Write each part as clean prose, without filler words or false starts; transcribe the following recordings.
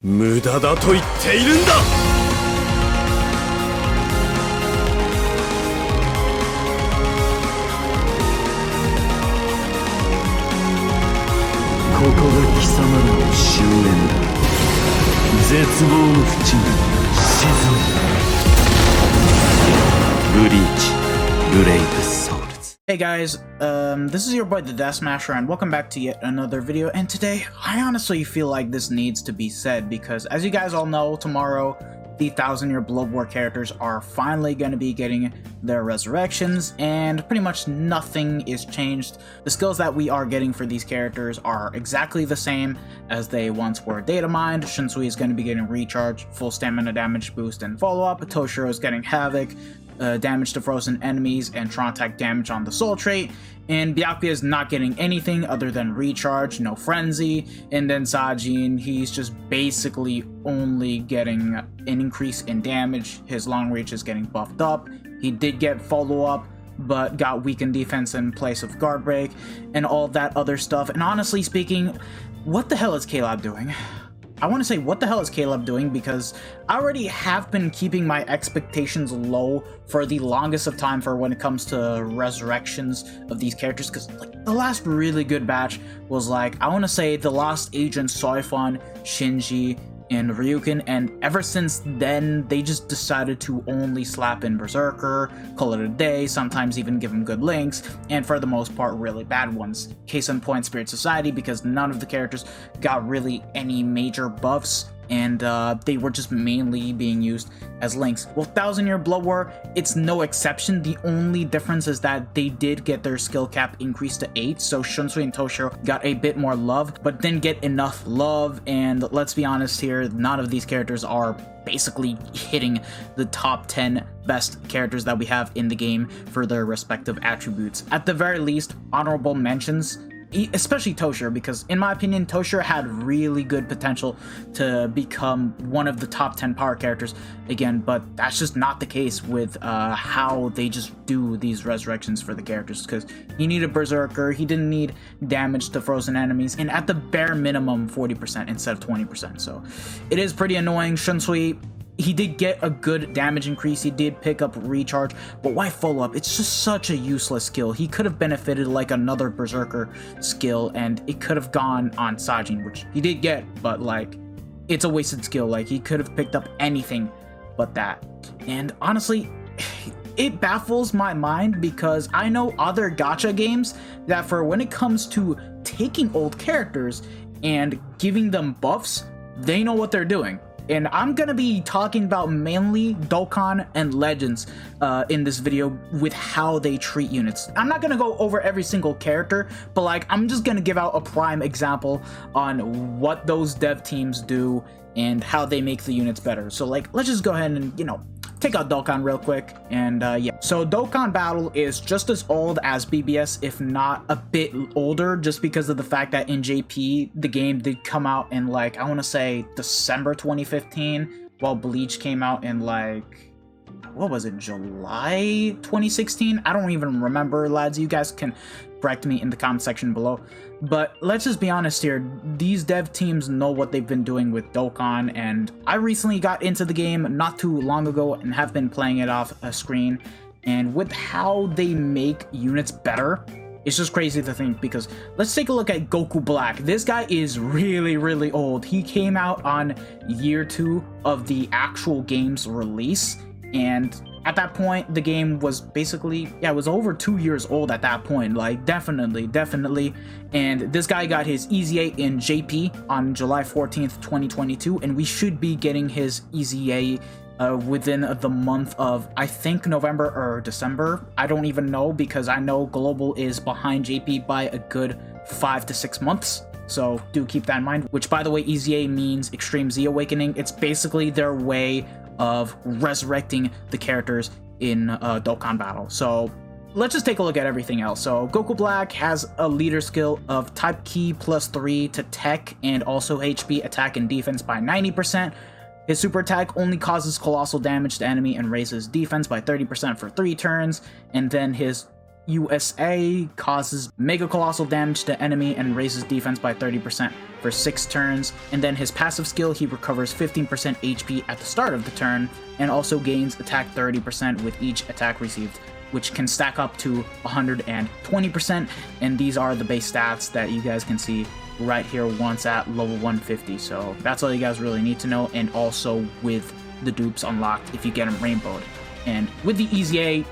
無駄だと言っているんだ。ここが貴様らの終焉だ。絶望の淵に沈む。ブリーチ、ブレイクソウルズ。 Hey guys, this is your boy the Death Smasher and welcome back to yet another video. And today, I honestly feel like this needs to be said because as you guys all know, tomorrow the 1000-year Blood War characters are finally going to be getting their resurrections, and pretty much nothing is changed. The skills that we are getting for these characters are exactly the same as they once were data mined. Shinsui is going to be getting recharge, full stamina damage boost and follow-up. Toshiro is getting havoc, damage to frozen enemies, and Trontac damage on the soul trait, and Byakuya is not getting anything other than recharge, no frenzy, and then Sajin, he's just basically only getting an increase in damage. His long reach is getting buffed up. He did get follow-up, but got weakened defense in place of guard break, and all that other stuff. And honestly speaking, what the hell is KLab doing? I want to say, what the hell is KLab doing? Because I already have been keeping my expectations low for the longest of time for when it comes to resurrections of these characters. Because like the last really good batch was like, I want to say the Lost Agent, Soifon, Shinji, and Ryukin, and ever since then they just decided to only slap in Berserker, call it a day, sometimes even give them good links, and for the most part really bad ones. Case in point, Spirit Society, because none of the characters got really any major buffs, and they were just mainly being used as links. Well, 1000-year Blood War, it's no exception. The only difference is that they did get their skill cap increased to 8, so Shunsui and Toshiro got a bit more love, but didn't get enough love, and let's be honest here, none of these characters are basically hitting the top 10 best characters that we have in the game for their respective attributes. At the very least, honorable mentions, especially Toshiro, because in my opinion Toshiro had really good potential to become one of the top 10 power characters again, but that's just not the case with how they just do these resurrections for the characters, because he needed Berserker, he didn't need damage to frozen enemies, and at the bare minimum 40% instead of 20%, so it is pretty annoying. Shunsui, he did get a good damage increase, he did pick up recharge, but why follow up? It's just such a useless skill. He could have benefited like another Berserker skill, and it could have gone on Sajin, which he did get, but like, it's a wasted skill. Like, he could have picked up anything but that. And honestly, it baffles my mind because I know other gacha games that for when it comes to taking old characters and giving them buffs, they know what they're doing. And I'm gonna be talking about mainly Dokkan and Legends in this video with how they treat units. I'm not gonna go over every single character, but like, I'm just gonna give out a prime example on what those dev teams do and how they make the units better. So like, let's just go ahead and, you know, take out Dokkan real quick, and yeah. So Dokkan Battle is just as old as BBS, if not a bit older, just because of the fact that in JP, the game did come out in like, I want to say December 2015, while Bleach came out in like, what was it, July 2016? I don't even remember, lads. You guys can correct me in the comment section below. But let's just be honest here, these dev teams know what they've been doing with Dokkan, and I recently got into the game not too long ago and have been playing it off a screen, and with how they make units better, it's just crazy to think, because let's take a look at Goku Black. This guy is really old. He came out on year 2 of the actual game's release, and at that point, the game was basically, yeah, it was over 2 years old at that point, like definitely. And this guy got his EZA in JP on July 14th, 2022, and we should be getting his EZA within the month of, I think, November or December. I don't even know, because I know Global is behind JP by a good 5 to 6 months. So do keep that in mind, which by the way, EZA means Extreme Z Awakening. It's basically their way of resurrecting the characters in Dokkan Battle. So let's just take a look at everything else. So Goku Black has a leader skill of type ki +3 to tech, and also HP, attack, and defense by 90%. His super attack only causes colossal damage to enemy and raises defense by 30% for 3 turns, and then his USA causes mega colossal damage to enemy and raises defense by 30% for 6 turns, and then his passive skill, he recovers 15% HP at the start of the turn, and also gains attack 30% with each attack received, which can stack up to 120%, and these are the base stats that you guys can see right here once at level 150, so that's all you guys really need to know, and also with the dupes unlocked if you get them rainbowed. And with the EZA,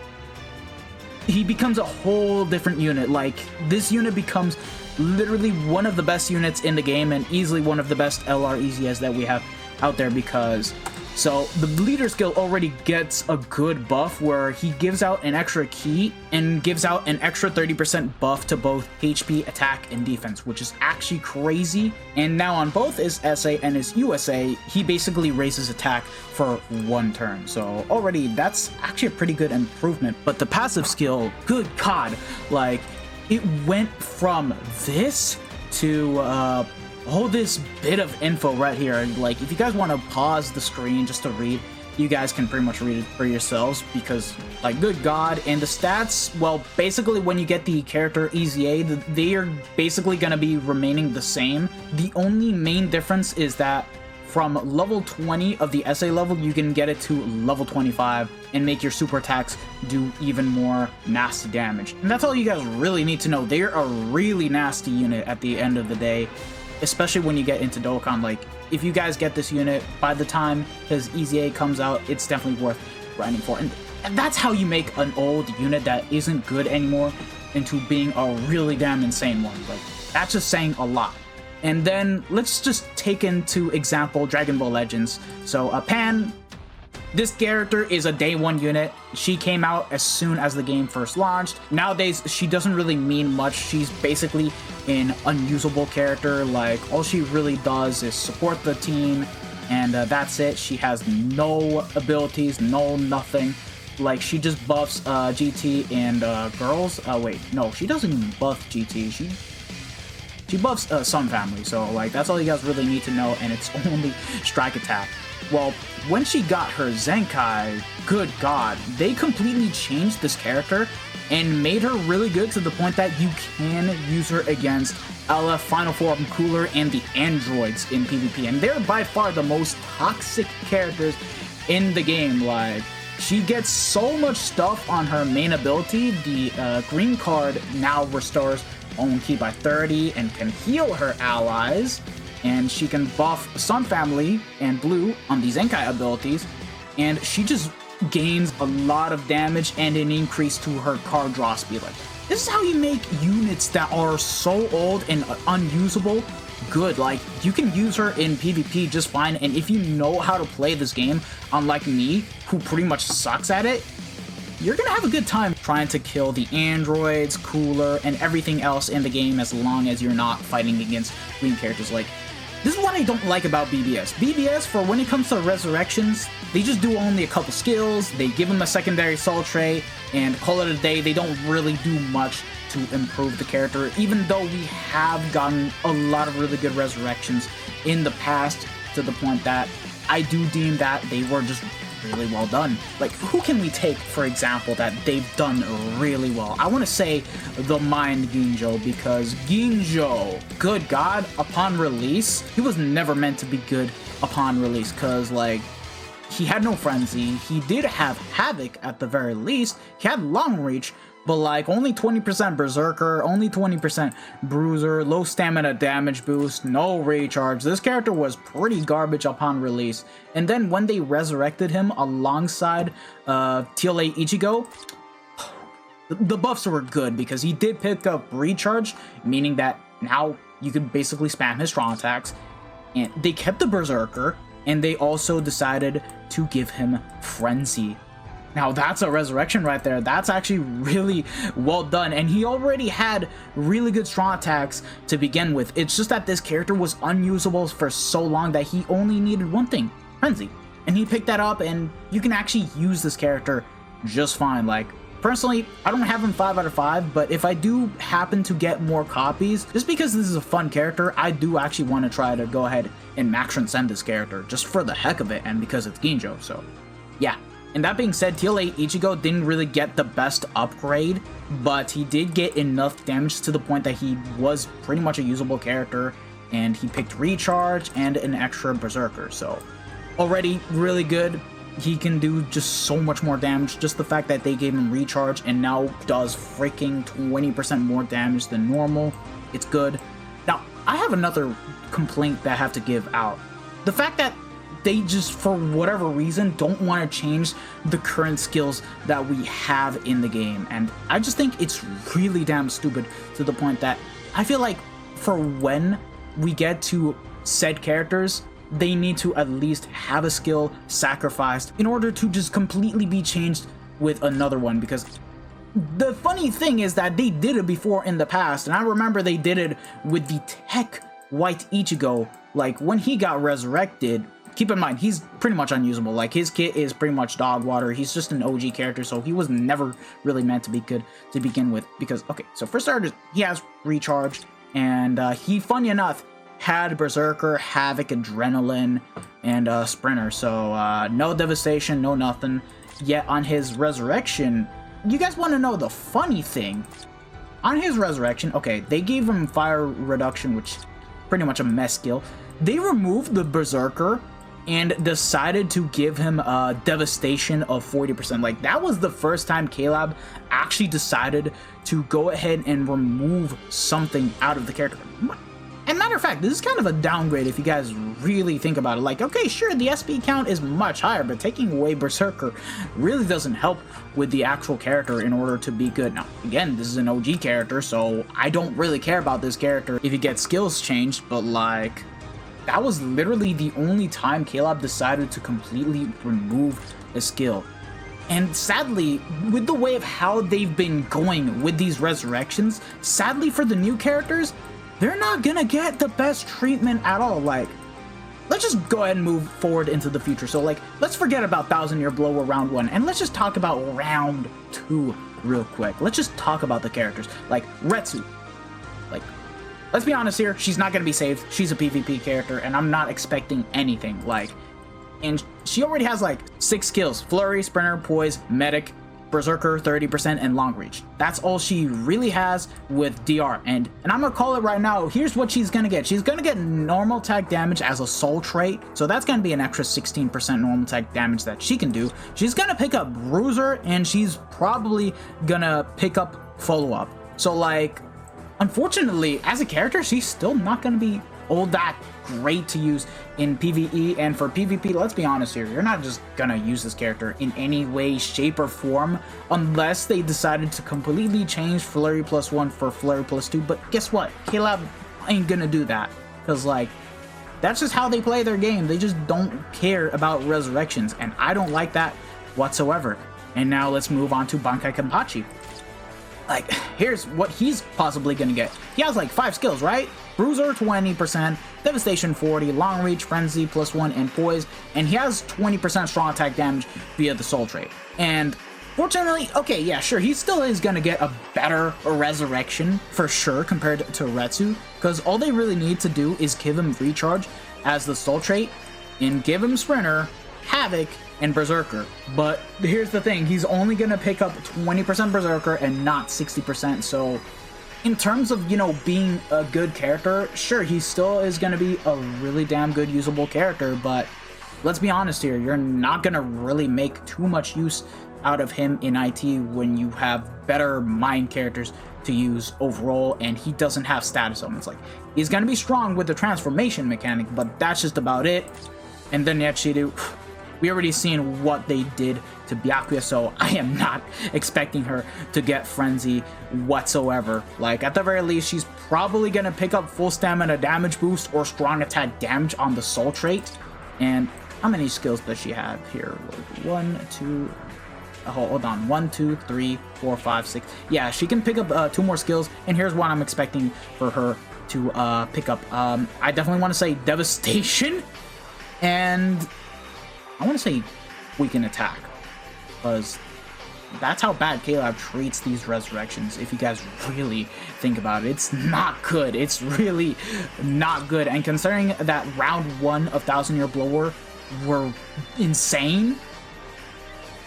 he becomes a whole different unit. Like, this unit becomes literally one of the best units in the game and easily one of the best LR EZAs that we have out there, because so the leader skill already gets a good buff where he gives out an extra key and gives out an extra 30% buff to both HP, attack, and defense, which is actually crazy. And now on both his SA and his USA, he basically raises attack for 1 turn. So already that's actually a pretty good improvement. But the passive skill, good God, like it went from this to all this bit of info right here. Like, if you guys want to pause the screen just to read, you guys can pretty much read it for yourselves, because, like, good God. And the stats, well, basically when you get the character EZA, they are basically going to be remaining the same. The only main difference is that from level 20 of the SA level, you can get it to level 25 and make your super attacks do even more nasty damage. And that's all you guys really need to know. They're a really nasty unit at the end of the day, especially when you get into Dokkan. Like, if you guys get this unit, by the time his EZA comes out, it's definitely worth grinding for. And that's how you make an old unit that isn't good anymore into being a really damn insane one. Like, that's just saying a lot. And then let's just take into example Dragon Ball Legends. So Pan, this character is a day 1 unit. She came out as soon as the game first launched. Nowadays, she doesn't really mean much. She's basically an unusable character. Like, all she really does is support the team, and that's it. She has no abilities, no nothing. Like, she just buffs GT and girls. Wait, no, she doesn't even buff GT. She buffs Sun Family. So, like, that's all you guys really need to know, and it's only strike attack. Well, when she got her Zenkai, good God, they completely changed this character and made her really good to the point that you can use her against LF, Final Form, Cooler, and the androids in PvP. And they're by far the most toxic characters in the game. Like, she gets so much stuff on her main ability. The green card now restores own ki by 30 and can heal her allies. And she can buff Sun Family and Blue on the Zenkai abilities, and she just gains a lot of damage and an increase to her card draw speed. Like, this is how you make units that are so old and unusable good. Like, you can use her in PvP just fine, and if you know how to play this game, unlike me, who pretty much sucks at it, you're gonna have a good time trying to kill the androids, Cooler, and everything else in the game, as long as you're not fighting against green characters. Like, this is what I don't like about BBS. BBS, for when it comes to resurrections, they just do only a couple skills, they give them a secondary soul trait, and call it a day. They don't really do much to improve the character, even though we have gotten a lot of really good resurrections in the past, to the point that I do deem that they were just really well done. Like, who can we take, for example, that they've done really well? I want to say the Mind Ginjo, because Ginjo, good God, upon release, he was never meant to be good upon release, because, like, he had no frenzy. He did have havoc at the very least. He had long reach, but like only 20% berserker, only 20% bruiser, low stamina damage boost, no recharge. This character was pretty garbage upon release. And then when they resurrected him alongside TLA Ichigo, the buffs were good because he did pick up recharge, meaning that now you could basically spam his strong attacks. And they kept the berserker, and they also decided to give him frenzy. Now that's a resurrection right there. That's actually really well done, and he already had really good strong attacks to begin with. It's just that this character was unusable for so long that he only needed one thing, frenzy. And he picked that up, and you can actually use this character just fine. Like, personally, I don't have him 5 out of 5, but if I do happen to get more copies, just because this is a fun character, I do actually want to try to go ahead and max transcend this character, just for the heck of it, and because it's Ginjo. So yeah, And that being said, TL8 Ichigo didn't really get the best upgrade, but he did get enough damage to the point that he was pretty much a usable character, and he picked Recharge and an extra Berserker, so already really good. He can do just so much more damage. Just the fact that they gave him Recharge and now does freaking 20% more damage than normal, it's good. Now, I have another complaint that I have to give out. The fact that they just, for whatever reason, don't want to change the current skills that we have in the game. And I just think it's really damn stupid, to the point that I feel like for when we get to said characters, they need to at least have a skill sacrificed in order to just completely be changed with another one. Because the funny thing is that they did it before in the past, and I remember they did it with the Tech White Ichigo. Like, when he got resurrected, keep in mind, he's pretty much unusable. Like, his kit is pretty much dog water. He's just an OG character, so he was never really meant to be good to begin with. Because, okay, so for starters, he has Recharge, and he, funny enough, had Berserker, Havoc, Adrenaline, and Sprinter. So, no Devastation, no nothing. Yet, on his Resurrection, you guys want to know the funny thing? On his Resurrection, okay, they gave him Fire Reduction, which is pretty much a mess skill. They removed the Berserker and decided to give him a Devastation of 40%. Like, that was the first time KLab actually decided to go ahead and remove something out of the character. And matter of fact, this is kind of a downgrade if you guys really think about it. Like, okay, sure, the SP count is much higher, but taking away Berserker really doesn't help with the actual character in order to be good. Now, again, this is an OG character, so I don't really care about this character if he gets skills changed, but like, that was literally the only time KLab decided to completely remove a skill. And sadly, with the way of how they've been going with these resurrections, sadly for the new characters, they're not gonna get the best treatment at all. Like, let's just go ahead and move forward into the future. So, like, let's forget about 1,000-Year Blow or round 1, and let's just talk about round 2 real quick. Let's just talk about the characters. Like, Retsu. Like, let's be honest here, she's not gonna be saved. She's a PvP character, and I'm not expecting anything. Like, and she already has, like, 6 skills. Flurry, Sprinter, Poise, Medic, Berserker 30%, and Long Reach. That's all she really has with DR. And I'm gonna call it right now. Here's what she's gonna get. She's gonna get normal attack damage as a soul trait, so that's gonna be an extra 16% normal attack damage that she can do. She's gonna pick up Bruiser, and she's probably gonna pick up Follow Up. So, like, unfortunately, as a character, she's still not gonna be all that great to use in PvE. And for PvP, let's be honest here, you're not just gonna use this character in any way, shape, or form unless they decided to completely change Flurry +1 for Flurry +2. But guess what? KLab ain't gonna do that, because, like, that's just how they play their game. They just don't care about resurrections, and I don't like that whatsoever. And now let's move on to Bankai Kenpachi. Like, here's what he's possibly gonna get. He has like 5 skills, right? Bruiser 20%, Devastation 40, Long Reach, Frenzy +1, and Poise, and he has 20% strong attack damage via the Soul trait. And fortunately, okay, yeah, sure, he still is gonna get a better resurrection for sure compared to Retsu, because all they really need to do is give him Recharge as the Soul trait and give him Sprinter, Havoc, and Berserker. But here's the thing, he's only gonna pick up 20% Berserker and not 60%. So in terms of, you know, being a good character, sure, he still is gonna be a really damn good usable character, but let's be honest here, you're not gonna really make too much use out of him in IT when you have better mind characters to use overall, and he doesn't have status elements. Like, he's gonna be strong with the transformation mechanic, but that's just about it. And then Yachiru, we already seen what they did to Byakuya, so I am not expecting her to get Frenzy whatsoever. Like, at the very least, she's probably gonna pick up full stamina damage boost or strong attack damage on the Soul trait. And how many skills does she have here? 1, 2, hold on, 1, 2, 3, 4, 5, 6. Yeah, she can pick up 2 more skills, and here's what I'm expecting for her to pick up. I definitely want to say Devastation, and I want to say Weaken Attack, because that's how bad KLab treats these resurrections. If you guys really think about it, it's not good. It's really not good. And considering that round 1 of 1,000-Year Blower were insane,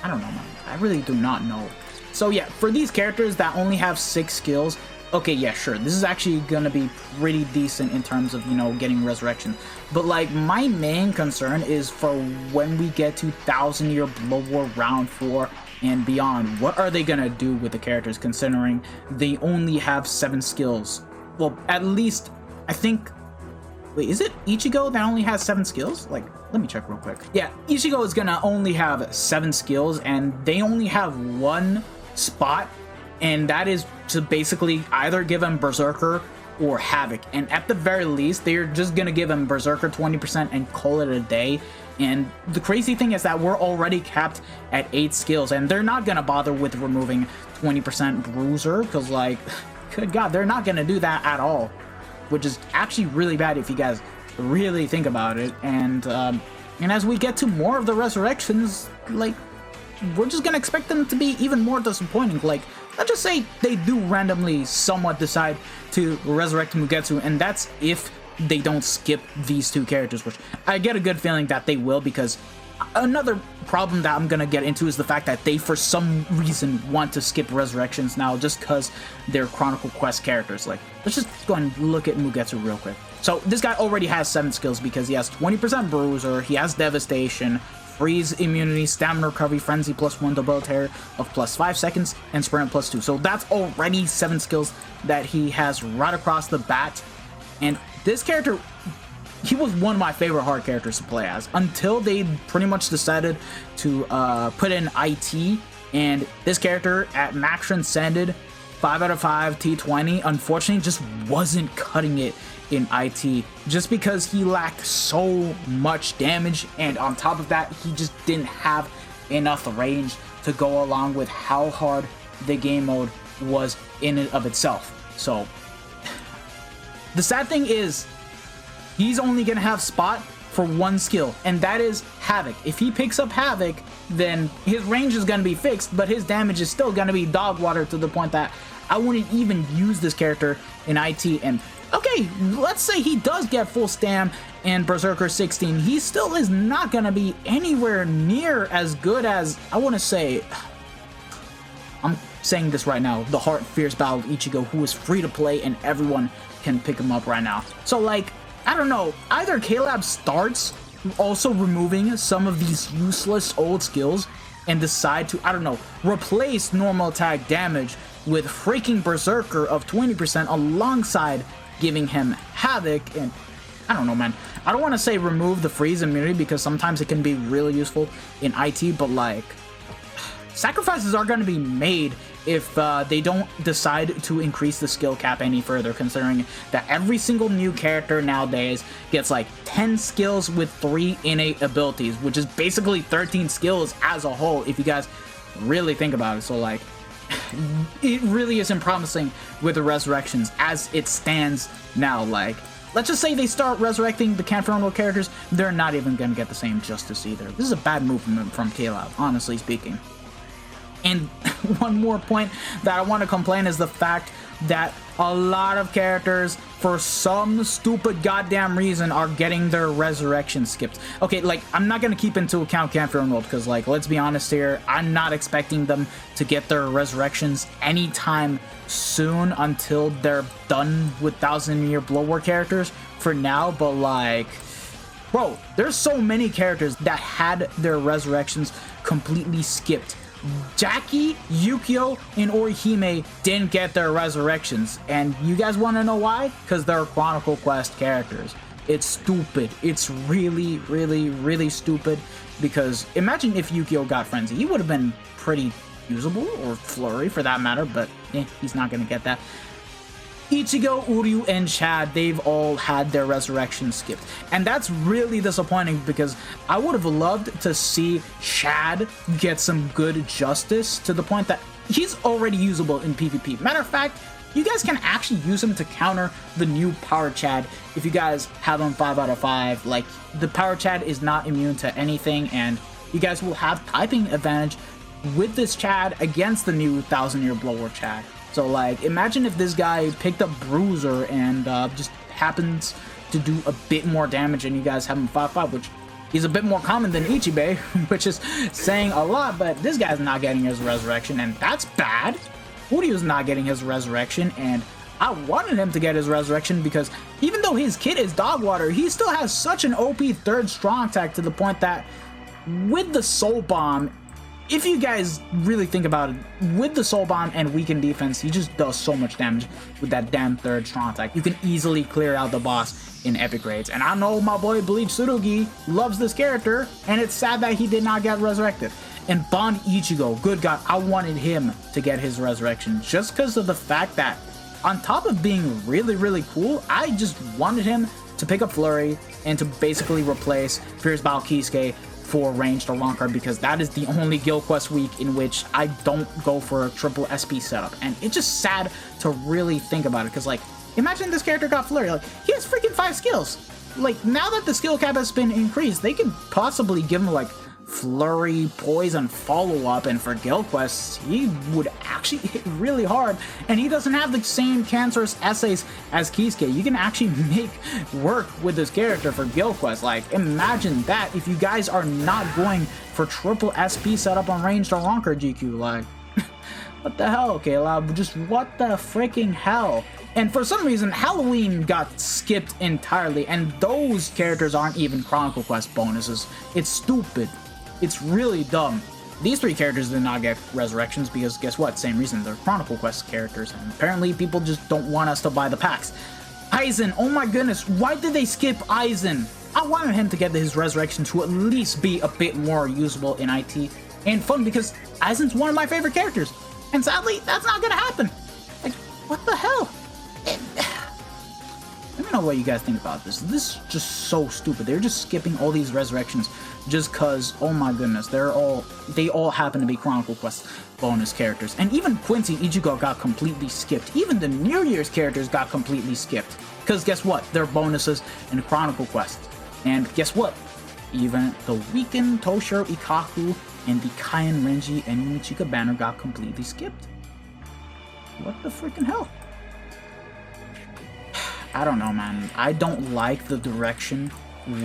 I don't know, man. I really do not know. So yeah, for these characters that only have 6 skills, okay, yeah, sure, this is actually gonna be pretty decent in terms of, you know, getting resurrection. But like, my main concern is for when we get to 1000 Year Blood War Round 4 and beyond, what are they gonna do with the characters, considering they only have 7 skills? Well, at least, I think... Wait, is it Ichigo that only has 7 skills? Like, let me check real quick. Yeah, Ichigo is gonna only have 7 skills, and they only have 1 spot, and that is to basically either give him Berserker or Havoc. And at the very least, they're just gonna give him Berserker 20% and call it a day. And the crazy thing is that we're already capped at 8 skills, and they're not gonna bother with removing 20% Bruiser, because, like, good god, they're not gonna do that at all, which is actually really bad if you guys really think about it. And as we get to more of the resurrections, like, we're just gonna expect them to be even more disappointing. Like, let's just say they do randomly somewhat decide to resurrect Mugetsu, and that's if they don't skip these 2 characters, which I get a good feeling that they will, because another problem that I'm gonna get into is the fact that they for some reason want to skip resurrections now just because they're Chronicle Quest characters. Like, let's just go and look at Mugetsu real quick. So this guy already has 7 skills because he has 20% Bruiser, he has Devastation, Freeze Immunity, Stamina Recovery, Frenzy +1, Double Tear of +5 seconds, and Sprint +2. So that's already 7 skills that he has right across the bat. And this character, he was one of my favorite hard characters to play as until they pretty much decided to put in IT, and this character at Max Transcended 5 out of 5 T20 unfortunately just wasn't cutting it in IT, just because he lacked so much damage, and on top of that, he just didn't have enough range to go along with how hard the game mode was in and of itself. So the sad thing is, he's only gonna have spot for 1 skill, and that is Havoc. If he picks up Havoc, then his range is gonna be fixed, but his damage is still gonna be dog water, to the point that I wouldn't even use this character in IT. And okay, let's say he does get full stam and Berserker 16, he still is not gonna be anywhere near as good as, I want to say, I'm saying this right now, the Heart Fierce Battle of Ichigo, who is free to play and everyone can pick him up right now. So like, I don't know, either KLab starts also removing some of these useless old skills and decide to, I don't know, replace normal attack damage with freaking Berserker of 20% alongside giving him Havoc. And I don't know, man, I don't want to say remove the freeze immunity because sometimes it can be really useful in IT, but like, sacrifices are going to be made if they don't decide to increase the skill cap any further, considering that every single new character nowadays gets like 10 skills with 3 innate abilities, which is basically 13 skills as a whole if you guys really think about it. So like, it really isn't promising with the resurrections as it stands now. Like, let's just say they start resurrecting the Canfernal characters, they're not even gonna get the same justice either. This is a bad movement from KLab, honestly speaking. And one more point that I want to complain is the fact that a lot of characters, for some stupid goddamn reason, are getting their resurrection skipped. Okay, like, I'm not going to keep into account Campfire World, because, like, let's be honest here, I'm not expecting them to get their resurrections anytime soon until they're done with 1000 Year Blood War characters for now, but, like, bro, there's so many characters that had their resurrections completely skipped. Jackie, Yukio, and Orihime didn't get their resurrections, and you guys want to know why? Because they're Chronicle Quest characters. It's stupid. It's really, really, really stupid, because imagine if Yukio got Frenzy. He would have been pretty usable, or Flurry for that matter, but he's not going to get that. Ichigo, Uryu, and Chad, they've all had their resurrection skipped. And that's really disappointing, because I would have loved to see Chad get some good justice, to the point that he's already usable in PvP. Matter of fact, you guys can actually use him to counter the new Power Chad if you guys have him 5 out of 5. Like, the Power Chad is not immune to anything, and you guys will have typing advantage with this Chad against the new 1000 Year Blood War Chad. So, like, imagine if this guy picked up Bruiser and just happens to do a bit more damage and you guys have him 5-5, which He's a bit more common than Ichibei, which is saying a lot, but this guy's not getting his resurrection, and that's bad. Furio's not getting his resurrection, and I wanted him to get his resurrection because even though his kit is dog water, he still has such an OP third strong attack to the point that with the Soul Bomb, if you guys really think about it, with the Soul Bomb and weakened defense, he just does so much damage with that damn third strong attack. You can easily clear out the boss in epic raids. And I know my boy Bleach Tsurugi loves this character, and it's sad that he did not get resurrected. And Bond Ichigo, good God, I wanted him to get his resurrection just because of the fact that on top of being really, really cool, I just wanted him to pick up Flurry and to basically replace Fierce Battle Kisuke for ranged or long card, because that is the only guild quest week in which I don't go for a triple SP setup. And it's just sad to really think about it, because like, imagine this character got Flurry, like, he has freaking 5 skills. Like, now that the skill cap has been increased, they could possibly give him like Flurry, Poison, follow-up, and for guild quests, he would actually hit really hard, and he doesn't have the same cancerous essays as Kisuke. You can actually make work with this character for guild quests. Like, imagine that if you guys are not going for triple SP setup on ranged or longer GQ. Like, what the hell, KLab? Just what the freaking hell? And for some reason, Halloween got skipped entirely, and those characters aren't even Chronicle Quest bonuses. It's stupid. It's really dumb. These 3 characters did not get resurrections because guess what? Same reason, they're Chronicle Quest characters, and apparently people just don't want us to buy the packs. Aizen, oh my goodness, why did they skip Aizen? I wanted him to get his resurrection to at least be a bit more usable in IT and fun, because Aizen's one of my favorite characters. And sadly, that's not gonna happen. Like, what the hell? Let me know what you guys think about this. This is just so stupid. They're just skipping all these resurrections just cause, oh my goodness, they all happen to be Chronicle Quest bonus characters. And even Quincy Ichigo got completely skipped. Even the New Year's characters got completely skipped. Because guess what? They're bonuses in Chronicle Quest. And guess what? Even the Weekend Toshiro Ikaku and the Kaien Renji and Unichika banner got completely skipped. What the freaking hell? I don't know, man. I don't like the direction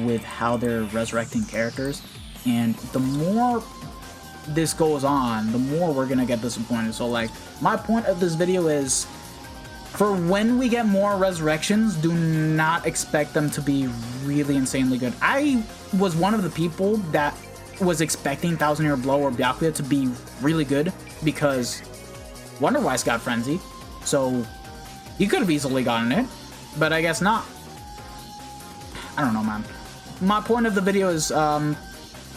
with how they're resurrecting characters, and the more this goes on, the more we're gonna get disappointed. So like, my point of this video is, for when we get more resurrections, do not expect them to be really insanely good. I was one of the people that was expecting 1000 Year Blow or Byakuya to be really good because Wonder Wise got Frenzy, so he could have easily gotten it, but I guess not. I don't know, man. My point of the video is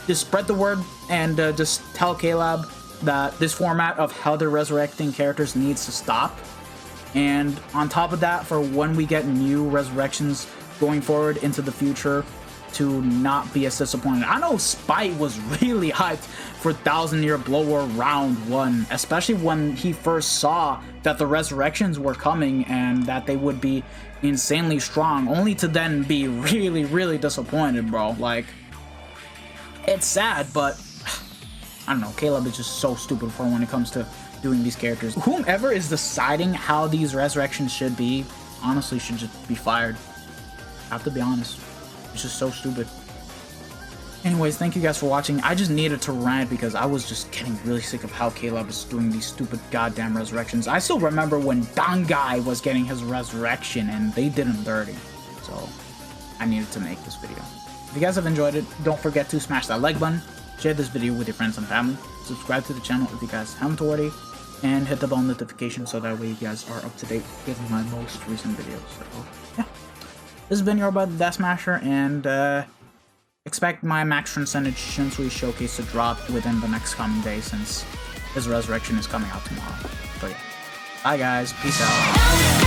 just spread the word and just tell KLab that this format of how they're resurrecting characters needs to stop. And on top of that, for when we get new resurrections going forward into the future, to not be as disappointed. I know Spite was really hyped for 1000 Year Blower Round 1, especially when he first saw that the resurrections were coming and that they would be insanely strong, only to then be really, really disappointed, bro. Like, it's sad, but I don't know, KLab is just so stupid for when it comes to doing these characters. Whomever is deciding how these resurrections should be, honestly should just be fired. I have to be honest. It's just so stupid. Anyways, thank you guys for watching. I just needed to rant because I was just getting really sick of how KLab is doing these stupid goddamn resurrections. I still remember when Dangai was getting his resurrection and they did him dirty. So I needed to make this video. If you guys have enjoyed it, don't forget to smash that like button, share this video with your friends and family, subscribe to the channel if you guys haven't already, and hit the bell notification so that way you guys are up to date with my most recent videos. So yeah. This has been your boy, the Death Smasher, and expect my Max Transcended Shinsui Showcase to drop within the next coming day since his resurrection is coming out tomorrow. But yeah. Bye guys, peace out.